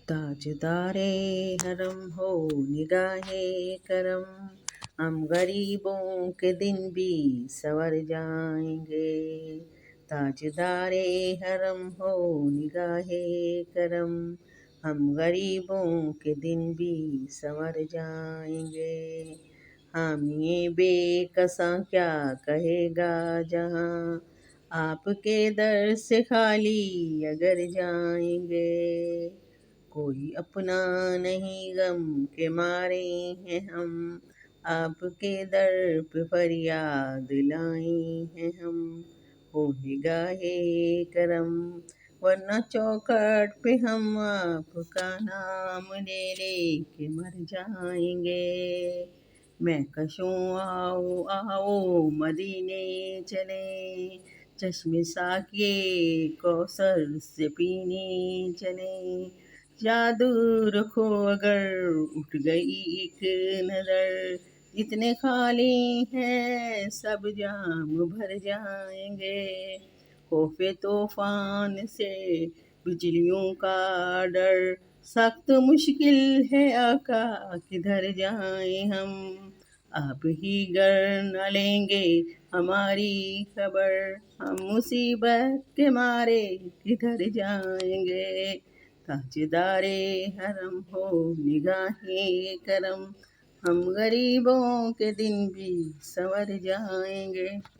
ताजदारे हरम हो निगाहे करम, हम गरीबों के दिन भी संवर जाएंगे। ताजदारे हरम हो निगाहे करम, हम गरीबों के दिन भी संवर जाएंगे। हामी बेकसा क्या कहेगा जहां, आपके दर से खाली अगर जाएंगे। कोई अपना नहीं गम के मारे हैं हम, आपके दर पे फरियाद लाए हैं हम। हो निगाहे करम, वरना चौखट पे हम आपका नाम ले ले के मर जाएंगे। मैं कशूं आओ आओ मदीने चले, चश्मे साकिए कौसर से पीने चले। जादू रखो अगर उठ गई एक नजर, जितने खाली हैं सब जाम भर जाएंगे। खौफे तूफान से बिजलियों का डर, सख्त मुश्किल है आका किधर जाएं हम। आप ही गर न लेंगे हमारी खबर, हम मुसीबत के मारे किधर जाएंगे। ताजदारे हरम हो निगाहे करम, हम गरीबों के दिन भी संवर जाएंगे।